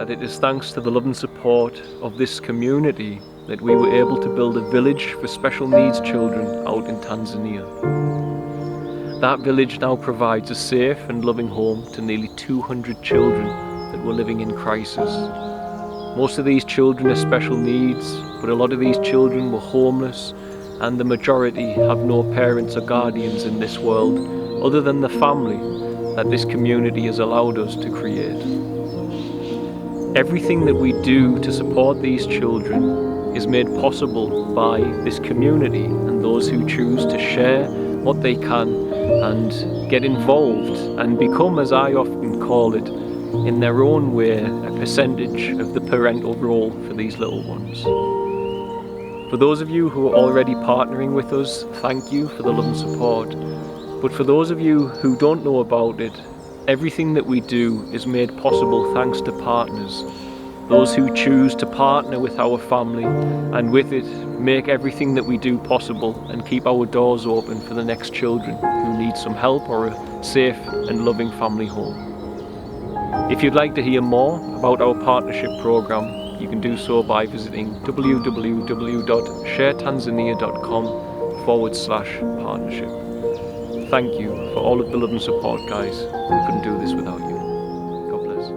that it is thanks to the love and support of this community that we were able to build a village for special needs children out in Tanzania. That village now provides a safe and loving home to nearly 200 children that were living in crisis. Most of these children are special needs, but a lot of these children were homeless, and the majority have no parents or guardians in this world other than the family that this community has allowed us to create. Everything that we do to support these children is made possible by this community and those who choose to share what they can and get involved and become, as I often call it, in their own way, a percentage of the parental role for these little ones. For those of you who are already partnering with us, thank you for the love and support. But for those of you who don't know about it, everything that we do is made possible thanks to partners. Those who choose to partner with our family and with it make everything that we do possible and keep our doors open for the next children who need some help or a safe and loving family home. If you'd like to hear more about our partnership program, you can do so by visiting www.sharetanzania.com/partnership. Thank you for all of the love and support, guys. We couldn't do this without you. God bless.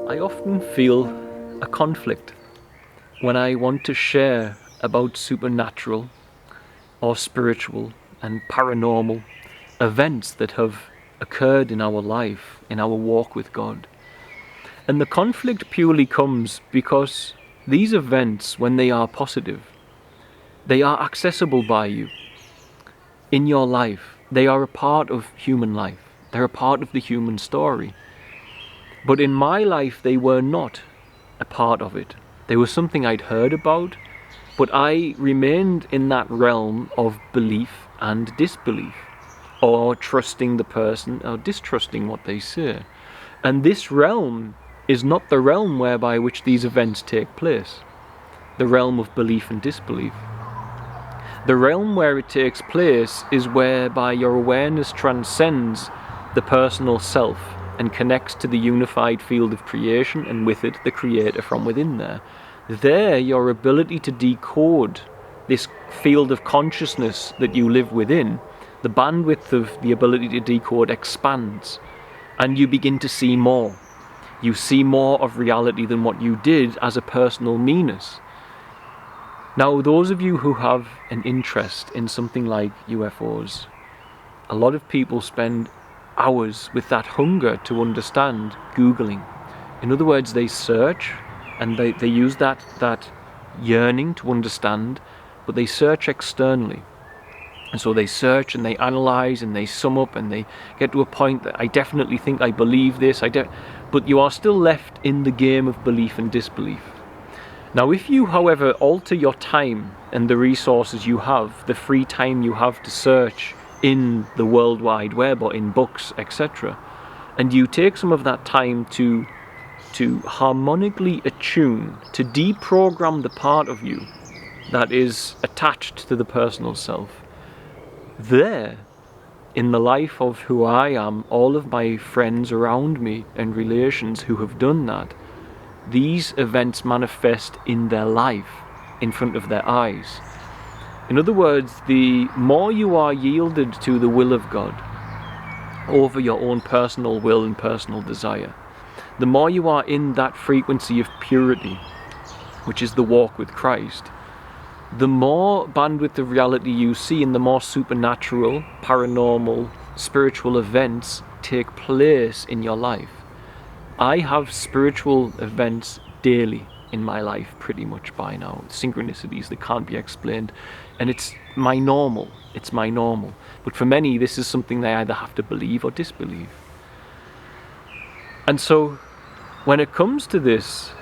I often feel a conflict when I want to share about supernatural or spiritual and paranormal events that have occurred in our life, in our walk with God. And the conflict purely comes because these events, when they are positive, they are accessible by you in your life. They are a part of human life. They're a part of the human story. But in my life, they were not a part of it. They were something I'd heard about, but I remained in that realm of belief and disbelief, or trusting the person or distrusting what they say. And this realm is not the realm whereby which these events take place, the realm of belief and disbelief. The realm where it takes place is whereby your awareness transcends the personal self and connects to the unified field of creation, and with it the creator from within there. There, your ability to decode this field of consciousness that you live within, the bandwidth of the ability to decode expands, and you begin to see more. You see more of reality than what you did as a personal meanness. Now, those of you who have an interest in something like UFOs, a lot of people spend hours with that hunger to understand, Googling. In other words, they search and they use that yearning to understand, but they search externally. And so they search and they analyze and they sum up and they get to a point that I definitely think I believe this, but you are still left in the game of belief and disbelief. Now, if you, however, alter your time and the resources you have, the free time you have to search in the World Wide Web or in books, etc., and you take some of that time to harmonically attune, to deprogram the part of you that is attached to the personal self, there, in the life of who I am, all of my friends around me and relations who have done that, these events manifest in their life, in front of their eyes. In other words, the more you are yielded to the will of God over your own personal will and personal desire, the more you are in that frequency of purity, which is the walk with Christ, the more bandwidth of reality you see and the more supernatural, paranormal, spiritual events take place in your life. I have spiritual events daily in my life pretty much by now, synchronicities that can't be explained, and it's my normal. But for many, this is something they either have to believe or disbelieve. And so when it comes to this,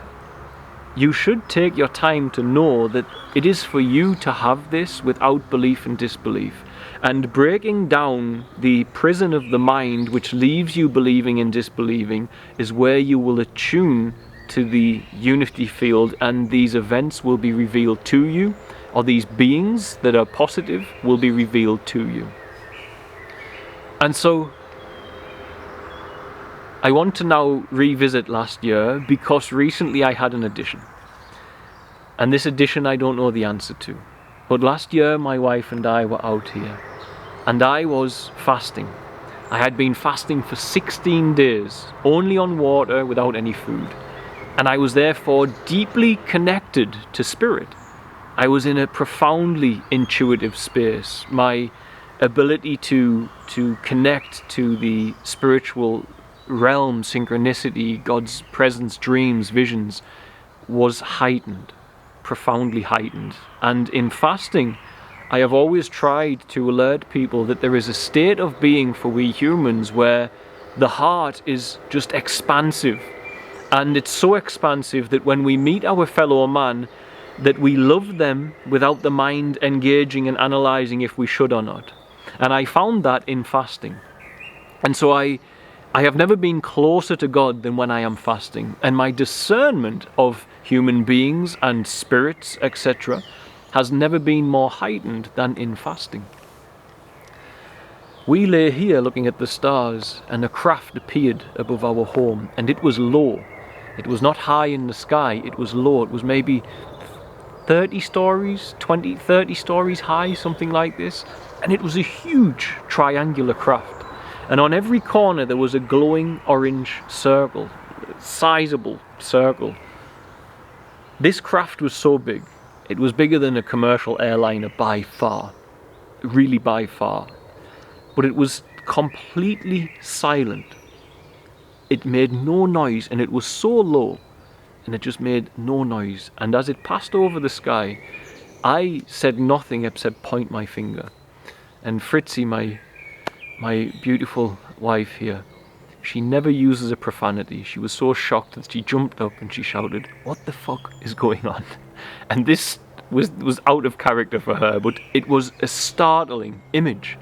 you should take your time to know that it is for you to have this without belief and disbelief. And breaking down the prison of the mind which leaves you believing and disbelieving is where you will attune to the unity field, and these events will be revealed to you, or these beings that are positive will be revealed to you. And so I want to now revisit last year, because recently I had an addition. And this addition I don't know the answer to. But last year my wife and I were out here, and I was fasting. I had been fasting for 16 days, only on water, without any food. And I was therefore deeply connected to spirit. I was in a profoundly intuitive space. My ability to connect to the spiritual realm, synchronicity, God's presence, dreams, visions, was heightened, profoundly heightened. And in fasting, I have always tried to alert people that there is a state of being for we humans where the heart is just expansive. And it's so expansive that when we meet our fellow man, that we love them without the mind engaging and analysing if we should or not. And I found that in fasting. And so I have never been closer to God than when I am fasting. And my discernment of human beings and spirits, etc., has never been more heightened than in fasting. We lay here looking at the stars, and a craft appeared above our home, and it was low. It was not high in the sky, it was low. It was maybe 30 stories, 20, 30 stories high, something like this. And it was a huge triangular craft. And on every corner there was a glowing orange circle, a sizable circle. This craft was so big, it was bigger than a commercial airliner by far, really by far. But it was completely silent. It made no noise, and it was so low, and it just made no noise. And as it passed over the sky, I said nothing except point my finger. And Fritzi, my beautiful wife here, she never uses a profanity. She was so shocked that she jumped up and she shouted, "What the fuck is going on?" And this was out of character for her, but it was a startling image.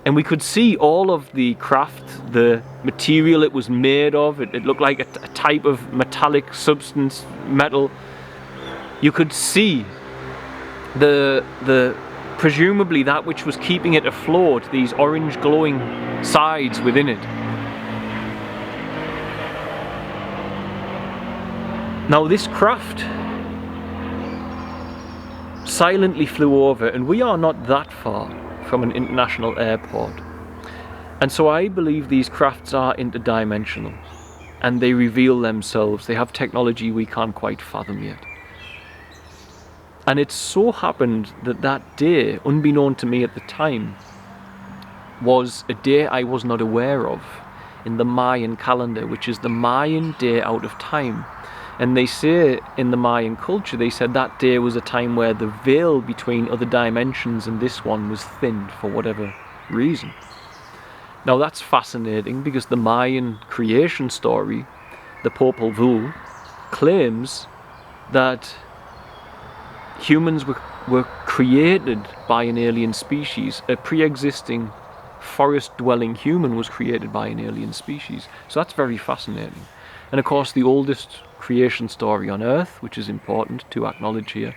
And we could see all of the craft, the material it was made of. It looked like a type of metallic substance, metal. You could see the presumably that which was keeping it afloat, these orange glowing sides within it. Now this craft silently flew over, and we are not that far from an international airport. And so I believe these crafts are interdimensional, and they reveal themselves. They have technology we can't quite fathom yet. And it so happened that that day, unbeknown to me at the time, was a day I was not aware of in the Mayan calendar, which is the Mayan day out of time. And they say in the Mayan culture, they said that day was a time where the veil between other dimensions and this one was thinned for whatever reason. Now that's fascinating, because the Mayan creation story, the Popol Vuh, claims that humans were created by an alien species. A pre-existing forest-dwelling human was created by an alien species. So that's very fascinating. And of course the oldest creation story on Earth, which is important to acknowledge here,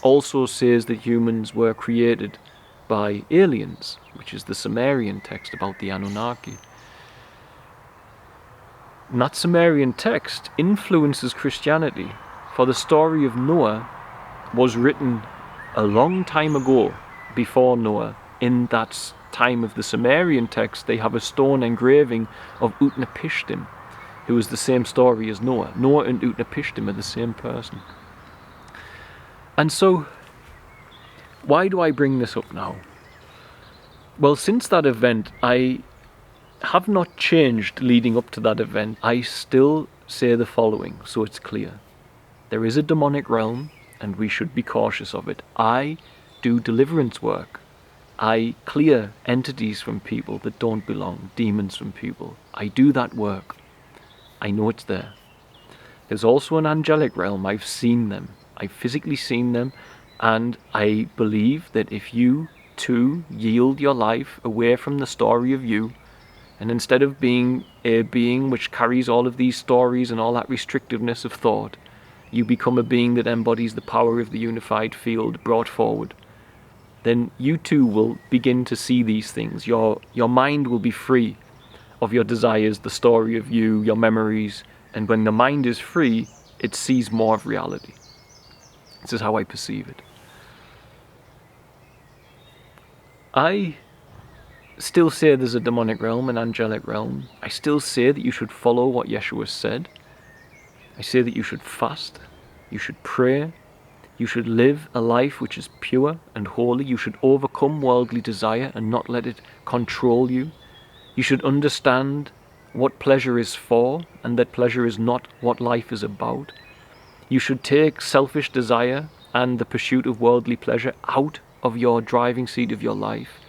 also says that humans were created by aliens, which is the Sumerian text about the Anunnaki. And that Sumerian text influences Christianity, for the story of Noah was written a long time ago, before Noah. In that time of the Sumerian text, they have a stone engraving of Utnapishtim, who is the same story as Noah. Noah and Utnapishtim are the same person. And so, why do I bring this up now? Well, since that event, I have not changed leading up to that event. I still say the following, so it's clear. There is a demonic realm, and we should be cautious of it. I do deliverance work. I clear entities from people that don't belong, demons from people. I do that work. I know it's there. There's also an angelic realm. I've seen them. I've physically seen them, and I believe that if you too yield your life away from the story of you, and instead of being a being which carries all of these stories and all that restrictiveness of thought, you become a being that embodies the power of the unified field brought forward, then you too will begin to see these things. Your mind will be free of your desires, the story of you, your memories, and when the mind is free, it sees more of reality. This is how I perceive it. I still say there's a demonic realm, an angelic realm. I still say that you should follow what Yeshua said. I say that you should fast, you should pray, you should live a life which is pure and holy. You should overcome worldly desire and not let it control you. You should understand what pleasure is for and that pleasure is not what life is about. You should take selfish desire and the pursuit of worldly pleasure out of your driving seat of your life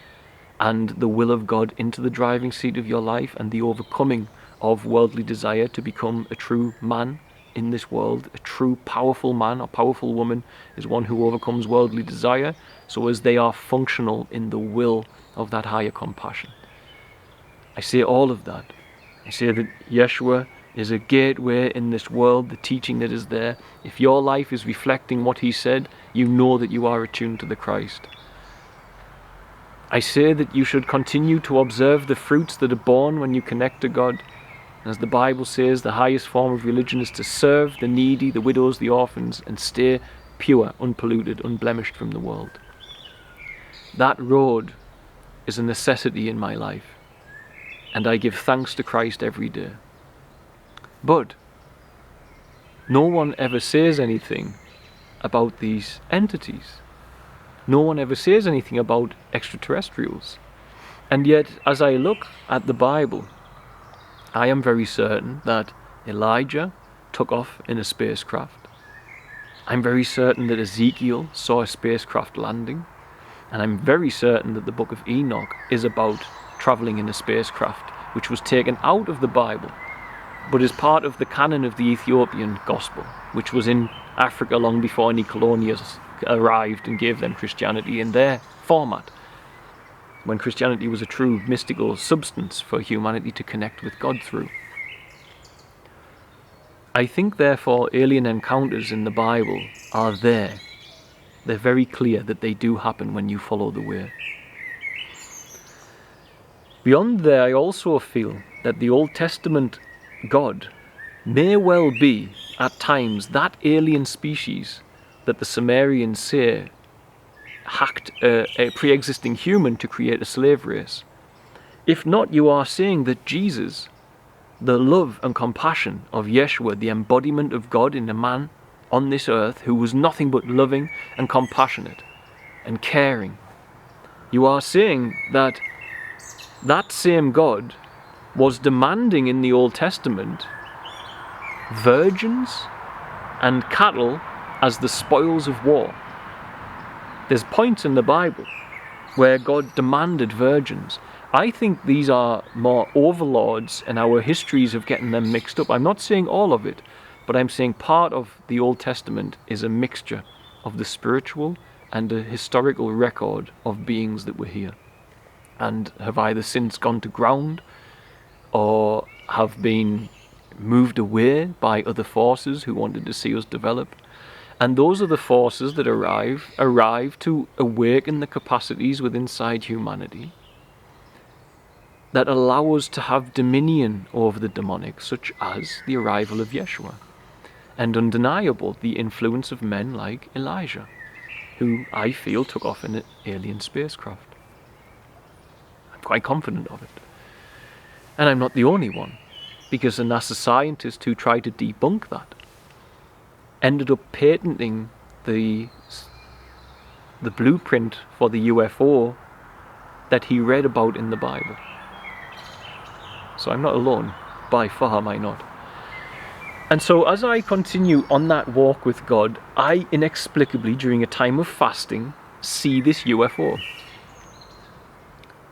and the will of God into the driving seat of your life, and the overcoming of worldly desire to become a true man in this world. A true powerful man or powerful woman is one who overcomes worldly desire, so as they are functional in the will of that higher compassion. I say all of that. I say that Yeshua is a gateway in this world, the teaching that is there. If your life is reflecting what he said, you know that you are attuned to the Christ. I say that you should continue to observe the fruits that are born when you connect to God. As the Bible says, the highest form of religion is to serve the needy, the widows, the orphans, and stay pure, unpolluted, unblemished from the world. That road is a necessity in my life, and I give thanks to Christ every day. But no one ever says anything about these entities. No one ever says anything about extraterrestrials. And yet, as I look at the Bible, I am very certain that Elijah took off in a spacecraft. I'm very certain that Ezekiel saw a spacecraft landing. And I'm very certain that the book of Enoch is about traveling in a spacecraft, which was taken out of the Bible, but is part of the canon of the Ethiopian gospel, which was in Africa long before any colonials arrived and gave them Christianity in their format, when Christianity was a true mystical substance for humanity to connect with God through. I think, therefore, alien encounters in the Bible are there. They're very clear that they do happen when you follow the way. Beyond there, I also feel that the Old Testament God may well be, at times, that alien species that the Sumerians say hacked a pre-existing human to create a slave race. If not, you are saying that Jesus, the love and compassion of Yeshua, the embodiment of God in a man on this earth who was nothing but loving and compassionate and caring, you are saying that that same God was demanding in the Old Testament virgins and cattle as the spoils of war. There's points in the Bible where God demanded virgins. I think these are more overlords, and our histories of getting them mixed up. I'm not saying all of it, but I'm saying part of the Old Testament is a mixture of the spiritual and a historical record of beings that were here and have either since gone to ground or have been moved away by other forces who wanted to see us develop. And those are the forces that arrive to awaken the capacities within inside humanity that allow us to have dominion over the demonic, such as the arrival of Yeshua. And undeniable, the influence of men like Elijah, who I feel took off in an alien spacecraft. I'm quite confident of it. And I'm not the only one, because a NASA scientist who tried to debunk that ended up patenting the blueprint for the UFO that he read about in the Bible. So I'm not alone, by far am I not. And so as I continue on that walk with God, I inexplicably, during a time of fasting, see this UFO.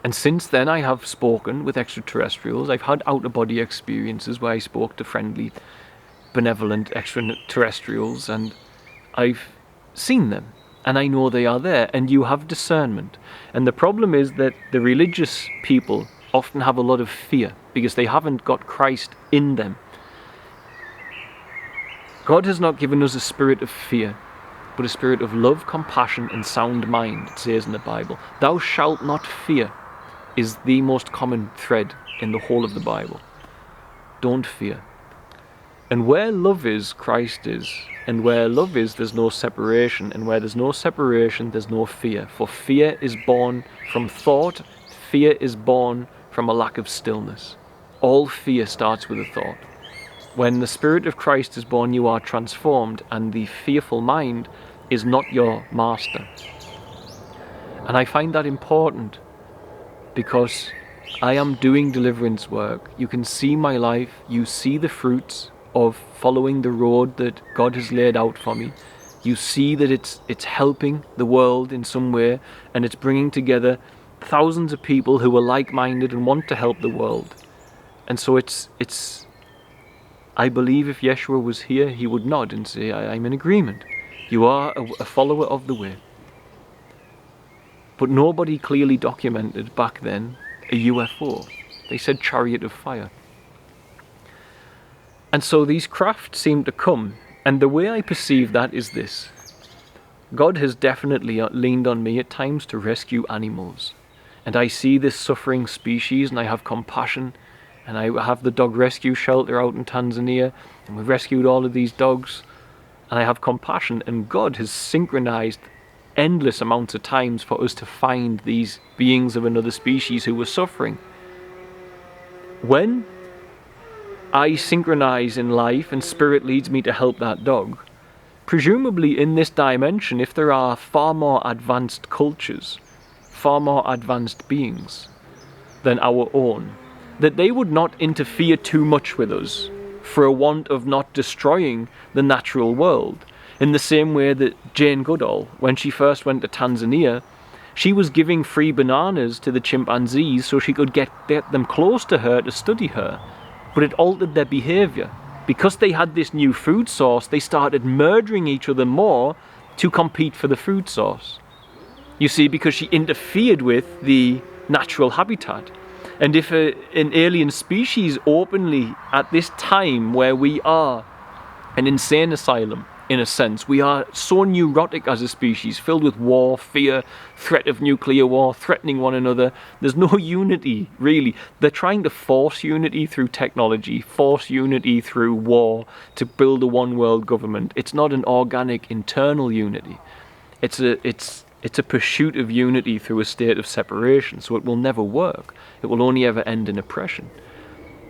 And since then I have spoken with extraterrestrials. I've had out-of-body experiences where I spoke to friendly, benevolent extraterrestrials, and I've seen them, and I know they are there, and you have discernment. And the problem is that the religious people often have a lot of fear because they haven't got Christ in them. God has not given us a spirit of fear, but a spirit of love, compassion, and sound mind, it says in the Bible. Thou shalt not fear is the most common thread in the whole of the Bible. Don't fear. And where love is, Christ is. And where love is, there's no separation. And where there's no separation, there's no fear. For fear is born from thought. Fear is born from a lack of stillness. All fear starts with a thought. When the Spirit of Christ is born, you are transformed, and the fearful mind is not your master. And I find that important because I am doing deliverance work. You can see my life. You see the fruits of following the road that God has laid out for me. You see that it's helping the world in some way, and it's bringing together thousands of people who are like-minded and want to help the world. And so it's I believe if Yeshua was here, he would nod and say, I'm in agreement. You are a follower of the way. But nobody clearly documented back then a UFO. They said chariot of fire. And so these craft seem to come, and the way I perceive that is this. God has definitely leaned on me at times to rescue animals. And I see this suffering species, and I have compassion. And I have the dog rescue shelter out in Tanzania, and we've rescued all of these dogs, and I have compassion, and God has synchronized endless amounts of times for us to find these beings of another species who were suffering. When I synchronize in life and spirit leads me to help that dog, presumably in this dimension, if there are far more advanced cultures, far more advanced beings than our own, that they would not interfere too much with us for a want of not destroying the natural world. In the same way that Jane Goodall, when she first went to Tanzania, she was giving free bananas to the chimpanzees so she could get them close to her to study her. But it altered their behavior. Because they had this new food source, they started murdering each other more to compete for the food source. You see, because she interfered with the natural habitat. And if an alien species openly, at this time where we are an insane asylum, in a sense, we are so neurotic as a species, filled with war, fear, threat of nuclear war, threatening one another. There's no unity, really. They're trying to force unity through technology, force unity through war, to build a one-world government. It's not an organic, internal unity. It's a pursuit of unity through a state of separation, so it will never work. It will only ever end in oppression.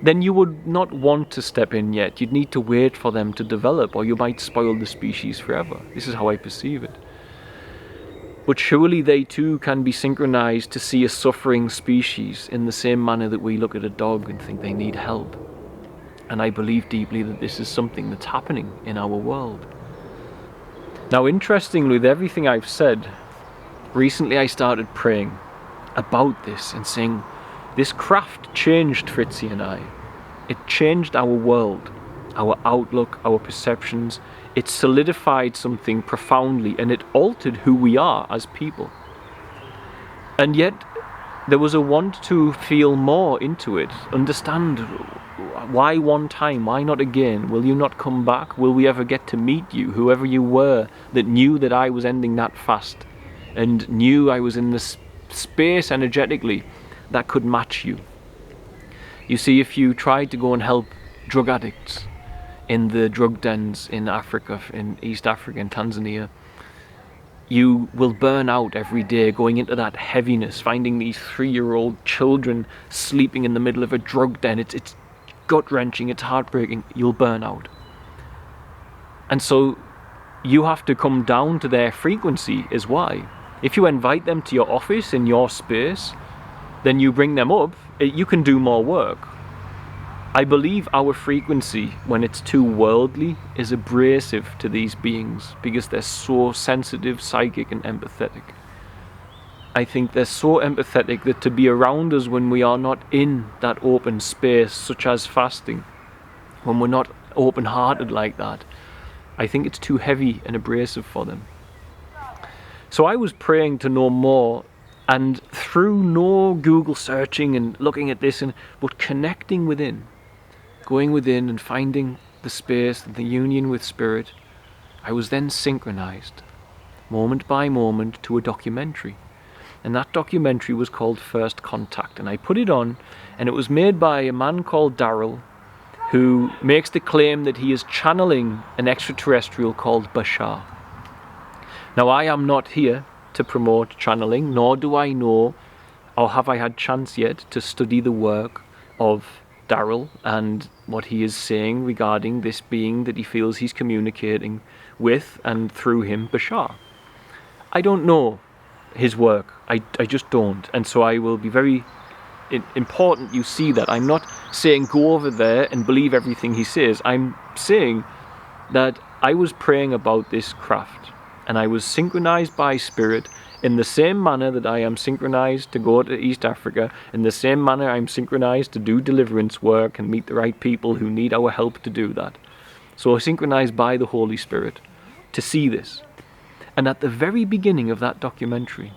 Then you would not want to step in yet. You'd need to wait for them to develop, or you might spoil the species forever. This is how I perceive it. But surely they too can be synchronized to see a suffering species in the same manner that we look at a dog and think they need help. And I believe deeply that this is something that's happening in our world. Now, interestingly, with everything I've said, recently I started praying about this and saying, this craft changed Fritzy and I. It changed our world, our outlook, our perceptions. It solidified something profoundly, and it altered who we are as people. And yet, there was a want to feel more into it, understand why one time, why not again? Will you not come back? Will we ever get to meet you, whoever you were, that knew that I was ending that fast and knew I was in this space energetically that could match you? You see, if you tried to go and help drug addicts in the drug dens in Africa, in East Africa, in Tanzania, you will burn out every day going into that heaviness, finding these 3-year-old children sleeping in the middle of a drug den. It's gut-wrenching, it's heartbreaking. You'll burn out. And so you have to come down to their frequency is why. If you invite them to your office, in your space, then you bring them up, you can do more work. I believe our frequency, when it's too worldly, is abrasive to these beings because they're so sensitive, psychic, and empathetic. I think they're so empathetic that to be around us when we are not in that open space, such as fasting, when we're not open-hearted like that, I think it's too heavy and abrasive for them. So I was praying to know more And through no Google searching and looking at this, but connecting within, going within and finding the space, the union with Spirit, I was then synchronized, moment by moment, to a documentary. And that documentary was called First Contact. And I put it on, and it was made by a man called Daryl, who makes the claim that he is channeling an extraterrestrial called Bashar. Now, I am not here to promote channeling, nor do I know, or have I had chance yet to study the work of Daryl and what he is saying regarding this being that he feels he's communicating with and through him, Bashar. I don't know his work. I just don't. And so I will be very important you see that. I'm not saying go over there and believe everything he says. I'm saying that I was praying about this craft, and I was synchronized by Spirit in the same manner that I am synchronized to go to East Africa, in the same manner I'm synchronized to do deliverance work and meet the right people who need our help to do that. So synchronized by the Holy Spirit to see this. And at the very beginning of that documentary,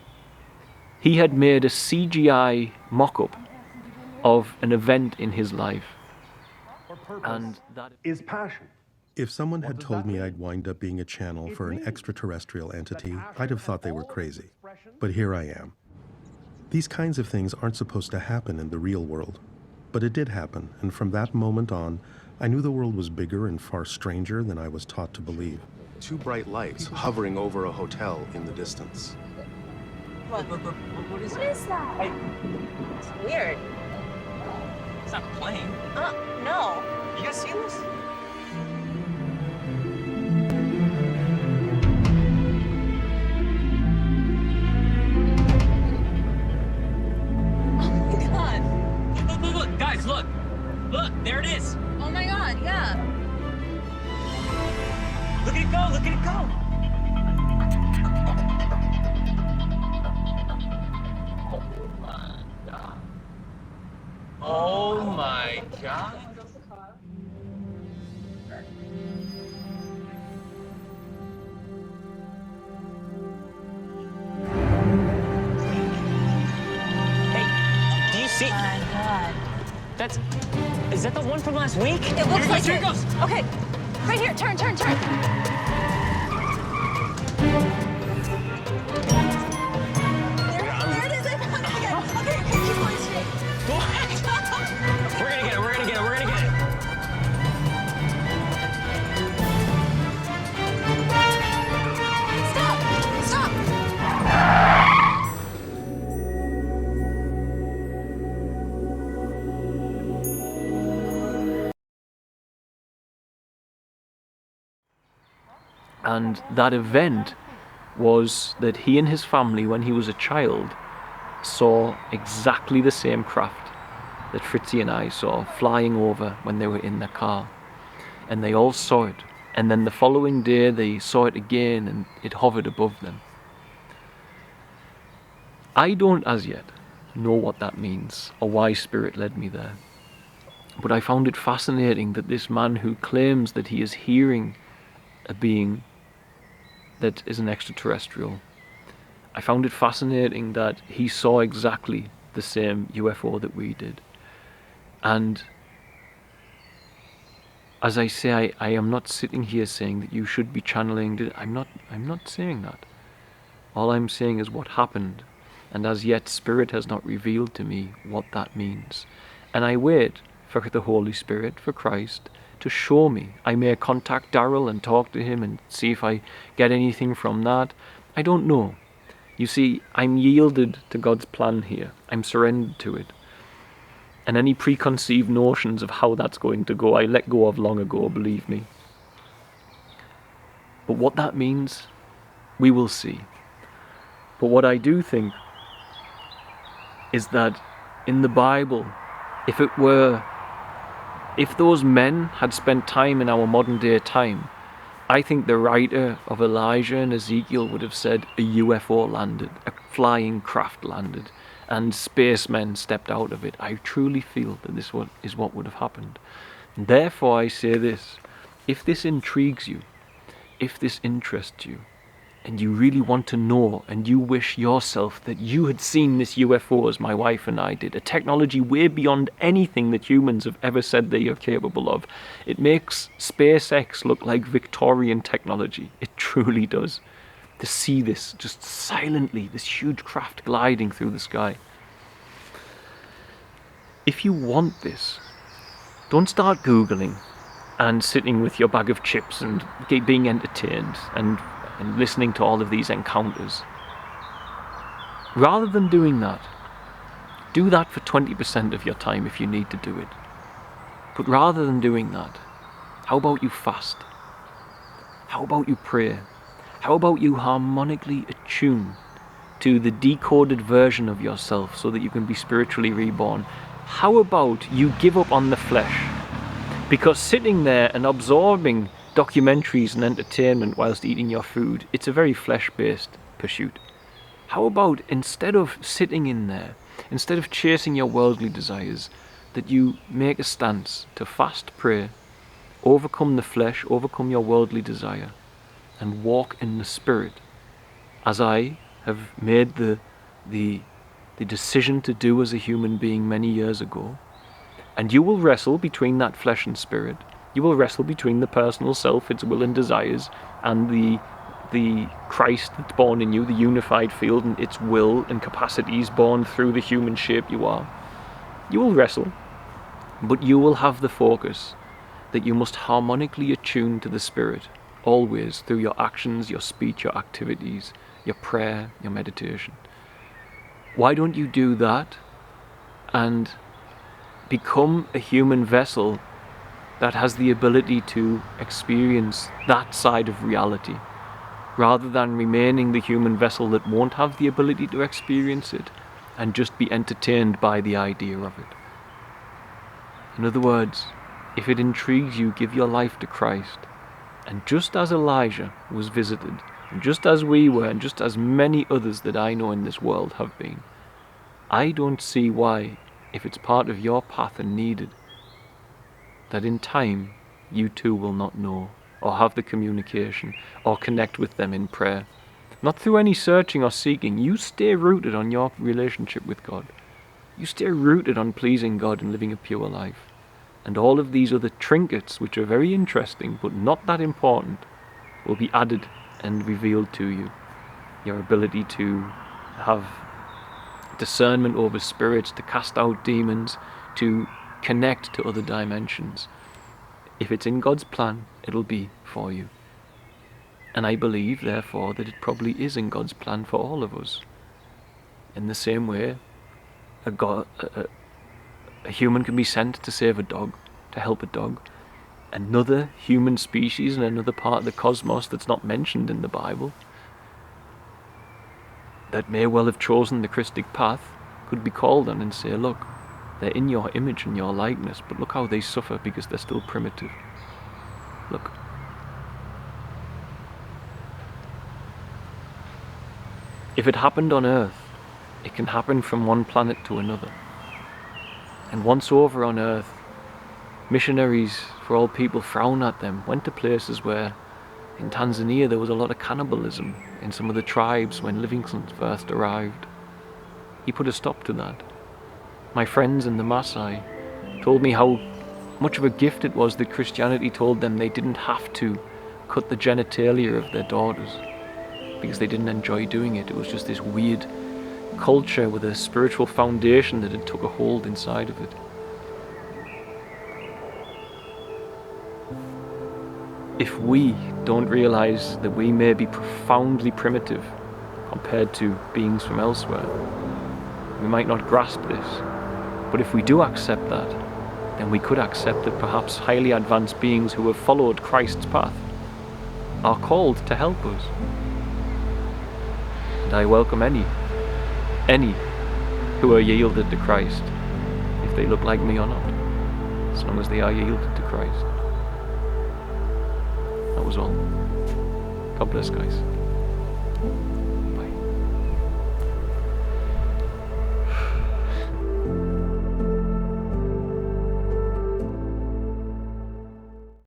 he had made a CGI mock-up of an event in his life. And that is passion. If someone had told me I'd wind up being a channel for an extraterrestrial entity, I'd have thought they were crazy. But here I am. These kinds of things aren't supposed to happen in the real world. But it did happen, and from that moment on, I knew the world was bigger and far stranger than I was taught to believe. Two bright lights hovering over a hotel in the distance. What is that? It's weird. It's not a plane. No. You guys see this? Oh my god. Look, guys, look. Look, there it is. Oh my god, yeah. Look at it go, look at it go. Oh my god. Hey, do you see? Oh my god. Is that the one from last week? It looks like here it goes. Okay. Right here, turn. There it is, I found it again. Okay, keep going straight. We're gonna get it. Stop! And that event was that he and his family, when he was a child, saw exactly the same craft that Fritzy and I saw flying over when they were in the car. And they all saw it. And then the following day they saw it again, and it hovered above them. I don't as yet know what that means or why Spirit led me there. But I found it fascinating that this man who claims that he is hearing a being that is an extraterrestrial, I found it fascinating that he saw exactly the same UFO that we did. And as I say, I am not sitting here saying that you should be channeling. I'm not saying that. All I'm saying is what happened, and as yet Spirit has not revealed to me what that means. And I wait for the Holy Spirit, for Christ, to show me. I may contact Daryl and talk to him and see if I get anything from that. I don't know. You see, I'm yielded to God's plan here. I'm surrendered to it. And any preconceived notions of how that's going to go, I let go of long ago, believe me. But what that means, we will see. But what I do think is that in the Bible, if those men had spent time in our modern day time, I think the writer of Elijah and Ezekiel would have said a UFO landed, a flying craft landed, and spacemen stepped out of it. I truly feel that this is what would have happened. And therefore I say this, if this intrigues you, if this interests you, and you really want to know, and you wish yourself that you had seen this UFO as my wife and I did, a technology way beyond anything that humans have ever said they are capable of. It makes SpaceX look like Victorian technology. It truly does. To see this just silently, this huge craft gliding through the sky. If you want this, don't start Googling and sitting with your bag of chips and being entertained and listening to all of these encounters. Rather than doing that, do that for 20% of your time if you need to do it. But rather than doing that, how about you fast? How about you pray? How about you harmonically attune to the decoded version of yourself so that you can be spiritually reborn? How about you give up on the flesh? Because sitting there and absorbing documentaries and entertainment whilst eating your food, it's a very flesh-based pursuit. How about instead of sitting in there, instead of chasing your worldly desires, that you make a stance to fast, pray, overcome the flesh, overcome your worldly desire, and walk in the Spirit, as I have made the decision to do as a human being many years ago. And you will wrestle between that flesh and spirit. You will wrestle between the personal self, its will and desires, and the Christ that's born in you, the unified field and its will and capacities born through the human shape you are. You will wrestle, but you will have the focus that you must harmonically attune to the Spirit, always, through your actions, your speech, your activities, your prayer, your meditation. Why don't you do that and become a human vessel that has the ability to experience that side of reality, rather than remaining the human vessel that won't have the ability to experience it and just be entertained by the idea of it. In other words, if it intrigues you, give your life to Christ. And just as Elijah was visited, and just as we were, and just as many others that I know in this world have been, I don't see why, if it's part of your path and needed, that in time you too will not know, or have the communication, or connect with them in prayer. Not through any searching or seeking. You stay rooted on your relationship with God. You stay rooted on pleasing God and living a pure life. And all of these other trinkets, which are very interesting but not that important, will be added and revealed to you. Your ability to have discernment over spirits, to cast out demons, to connect to other dimensions. If it's in God's plan, it'll be for you. And I believe, therefore, that it probably is in God's plan for all of us. In the same way, a human can be sent to save a dog, to help a dog. Another human species in another part of the cosmos that's not mentioned in the Bible, that may well have chosen the Christic path, could be called on and say, look, they're in your image and your likeness, but look how they suffer because they're still primitive. Look. If it happened on Earth, it can happen from one planet to another. And once over on Earth, missionaries, for all people, frown at them, went to places where, in Tanzania, there was a lot of cannibalism in some of the tribes when Livingstone first arrived. He put a stop to that. My friends in the Maasai told me how much of a gift it was that Christianity told them they didn't have to cut the genitalia of their daughters because they didn't enjoy doing it. It was just this weird culture with a spiritual foundation that had took a hold inside of it. If we don't realize that we may be profoundly primitive compared to beings from elsewhere, we might not grasp this. But if we do accept that, then we could accept that perhaps highly advanced beings who have followed Christ's path are called to help us. And I welcome any who are yielded to Christ, if they look like me or not, as long as they are yielded to Christ. That was all. God bless, guys.